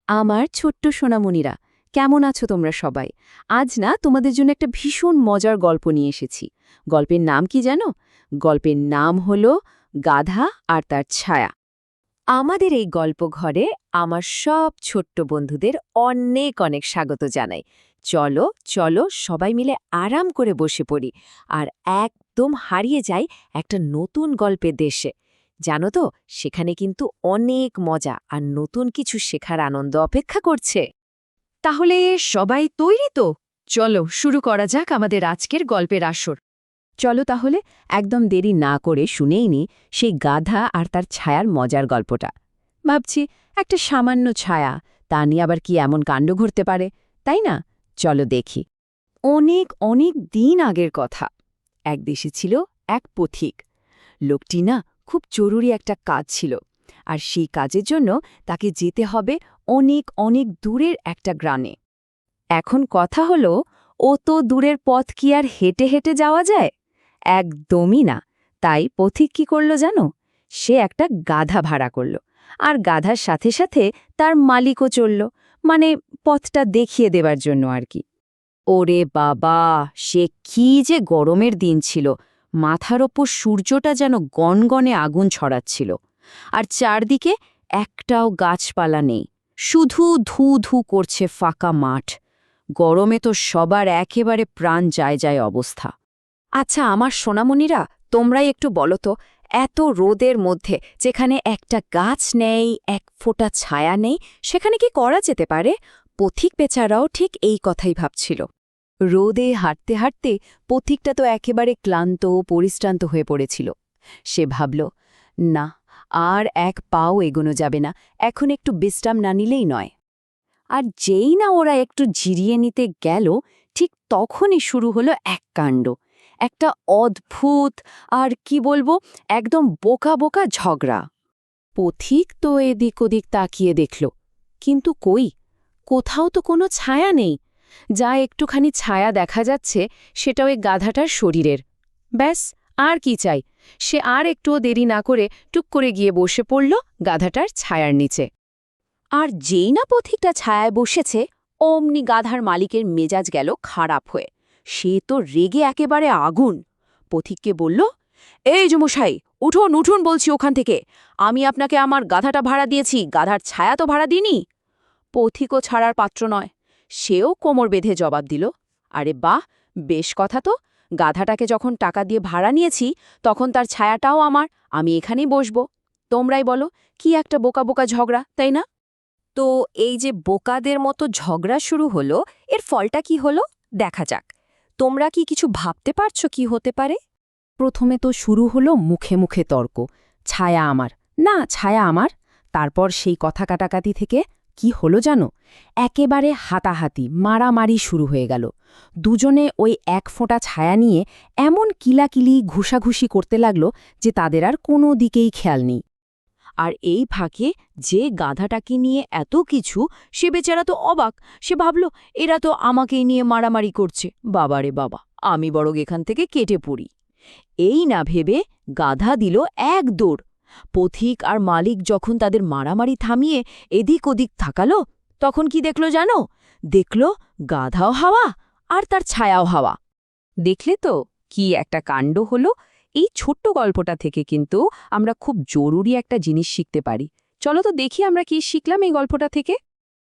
আমার ছোট্ট সোনামণিরা, কেমন আছো তোমরা সবাই? আজ না তোমাদের জন্য একটা ভীষণ মজার গল্প নিয়ে এসেছি। গল্পের নাম কি জানো? গল্পের নাম হলো গাধা আর তার ছায়া। আমাদের এই গল্প ঘরে আমার সব ছোট্ট বন্ধুদের অনেক অনেক স্বাগত জানাই। চলো চলো সবাই মিলে আরাম করে বসে পড়ি আর একদম হারিয়ে যাই একটা নতুন গল্পের দেশে। জানো তো, সেখানে কিন্তু অনেক মজা আর নতুন কিছু শেখার আনন্দ অপেক্ষা করছে। তাহলে সবাই তৈরি তো? চলো শুরু করা যাক আমাদের আজকের গল্পের আসর। চলো তাহলে একদম দেরি না করে শুনেই নি সেই গাধা আর তার ছায়ার মজার গল্পটা। ভাবছি, একটা সামান্য ছায়া, তা নিয়ে আবার কি এমন কাণ্ড ঘটতে পারে, তাই না? চলো দেখি। অনেক অনেক দিন আগের কথা। এক দেশে ছিল এক পথিক। লোকটি না খুব জরুরি একটা কাজ ছিল, আর সেই কাজের জন্য তাকে যেতে হবে অনেক অনেক দূরের একটা গ্রামে। এখন কথা হলো, ও তো দূরের পথ কি আর হেঁটে হেঁটে যাওয়া যায়? একদমই না। তাই পথিক কি করল জানো? সে একটা গাধা ভাড়া করল, আর গাধার সাথে সাথে তার মালিকও চলল, মানে পথটা দেখিয়ে দেবার জন্য আর কি। ওরে বাবা, সে কি যে গরমের দিন ছিল! মাথার ওপর সূর্যটা যেন গনগনে আগুন ছড়াচ্ছিল, আর চারদিকে একটাও গাছপালা নেই, শুধু ধু ধু করছে ফাঁকা মাঠ। গরমে তো সবার একেবারে প্রাণ যায় যায় অবস্থা। আচ্ছা আমার সোনামণিরা, তোমরাই একটু বলো তো, এত রোদের মধ্যে যেখানে একটা গাছ নেই, এক ফোঁটা ছায়া নেই, সেখানে কি করা যেতে পারে? পথিক বেচারাও ঠিক এই কথাই ভাবছিল। রোদে হাঁটতে হাঁটতে পথিকটা তো একেবারে ক্লান্ত ও পরিশ্রান্ত হয়ে পড়েছিল। সে ভাবল, না, আর এক পাও এগোনো যাবে না, এখন একটু বিশ্রাম না নিলেই নয়। আর যেই না ওরা একটু জিরিয়ে নিতে গেল, ঠিক তখনই শুরু হলো এক কাণ্ড। একটা অদ্ভুত, আর কি বলবো, একদম বোকা বোকা ঝগড়া। পথিক তো এদিক ওদিক তাকিয়ে দেখল, কিন্তু কই, কোথাও তো কোনো ছায়া নেই। যা একটুখানি ছায়া দেখা যাচ্ছে, সেটাও ওই গাধাটার শরীরের। ব্যাস, আর কি চাই? সে আর একটুও দেরি না করে টুক করে গিয়ে বসে পড়ল গাধাটার ছায়ার নিচে। আর যেই না পথিকটা ছায়ায় বসেছে, অমনি গাধার মালিকের মেজাজ গেল খারাপ হয়ে। সে তো রেগে একেবারে আগুন। পথিককে বলল, এই যমশাই, উঠুন উঠুন বলছি ওখান থেকে। আমি আপনাকে আমার গাধাটা ভাড়া দিয়েছি, গাধার ছায়া তো ভাড়া দিইনি। পথিকও ছাড়ার পাত্র নয়। সেও কোমর বেঁধে জবাব দিল, আরে বাহ, বেশ কথা তো। গাধাটাকে যখন টাকা দিয়ে ভাড়া নিয়েছি, তখন তার ছায়াটাও আমার, আমি এখানেই বসব। তোমরাই বলো, কি একটা বোকা বোকা ঝগড়া, তাই না? তো এই যে বোকাদের মতো ঝগড়া শুরু হলো, এর ফলটা কি হলো দেখা যাক। তোমরা কি কিছু ভাবতে পারছো কি হতে পারে? প্রথমে তো শুরু হলো মুখে মুখে তর্ক, ছায়া আমার, না ছায়া আমার। তারপর সেই কথা কাটাকাটি থেকে কি হলো জানো? একেবারে হাতাহাতি, মারামারি শুরু হয়ে গেল। দুজনে ওই এক ফোঁটা ছায়া নিয়ে এমন কিলাকিলি ঘুষাঘুষি করতে লাগল যে তাদের আর কোনো দিকেই খেয়াল নেই। আর এই ফাঁকে যে গাধাটাকে নিয়ে এত কিছু, সে বেচারা তো অবাক। সে ভাবল, এরা তো আমাকেই নিয়ে মারামারি করছে, বাবারে বাবা, আমি বরং এখান থেকে কেটে পড়ি। এই না ভেবে গাধা দিল এক দৌড়। পথিক আর মালিক যখন তাদের মারামারি থামিয়ে এদিক ওদিক তাকালো, তখন কি দেখল জানো? দেখল গাধাও হাওয়া আর তার ছায়াও হাওয়া। দেখলে তো কি একটা কাণ্ড হলো? এই ছোট্ট গল্পটা থেকে কিন্তু আমরা খুব জরুরি একটা জিনিস শিখতে পারি। চলো তো দেখি আমরা কি শিখলাম এই গল্পটা থেকে।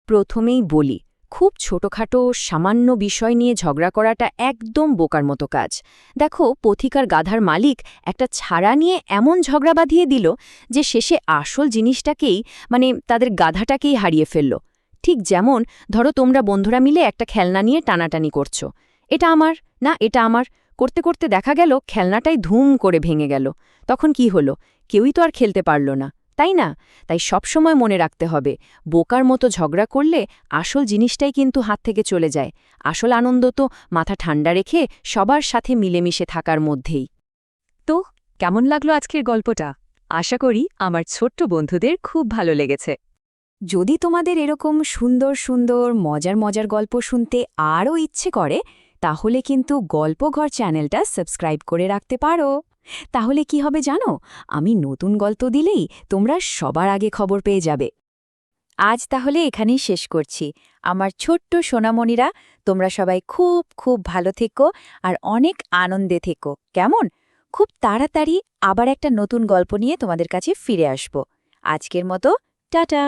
প্রথমেই বলি, খুব ছোটখাটো সামান্য বিষয় নিয়ে ঝগড়া করাটা একদম বোকার মতো কাজ। দেখো, পথিক আর গাধার মালিক একটা ছাড়া নিয়ে এমন ঝগড়া বাঁধিয়ে দিল যে শেষে আসল জিনিসটাকেই, মানে তাদের গাধাটাকেই হারিয়ে ফেলল। ঠিক যেমন ধরো, তোমরা বন্ধুরা মিলে একটা খেলনা নিয়ে টানাটানি করছো, এটা আমার, না এটা আমার, করতে করতে দেখা গেল খেলনাটাই ধুম করে ভেঙে গেল। তখন কি হলো? কেউই তো আর খেলতে পারল না, তাই না? তাই সবসময় মনে রাখতে হবে, বোকার মতো ঝগড়া করলে আসল জিনিসটাই কিন্তু হাত থেকে চলে যায়। আসল আনন্দ তো মাথা ঠান্ডা রেখে সবার সাথে মিলেমিশে থাকার মধ্যেই। তো কেমন লাগলো আজকের গল্পটা? আশা করি আমার ছোট্ট বন্ধুদের খুব ভালো লেগেছে। যদি তোমাদের এরকম সুন্দর সুন্দর মজার মজার গল্প শুনতে আরও ইচ্ছে করে, তাহলে কিন্তু গল্পঘর চ্যানেলটা সাবস্ক্রাইব করে রাখতে পারো। তাহলে কি হবে জানো? আমি নতুন গল্প দিলেই তোমরা সবার আগে খবর পেয়ে যাবে। আজ তাহলে এখানেই শেষ করছি। আমার ছোট্ট সোনামণিরা, তোমরা সবাই খুব খুব ভালো থেকো আর অনেক আনন্দে থেকো, কেমন? খুব তাড়াতাড়ি আবার একটা নতুন গল্প নিয়ে তোমাদের কাছে ফিরে আসব। আজকের মতো টাটা।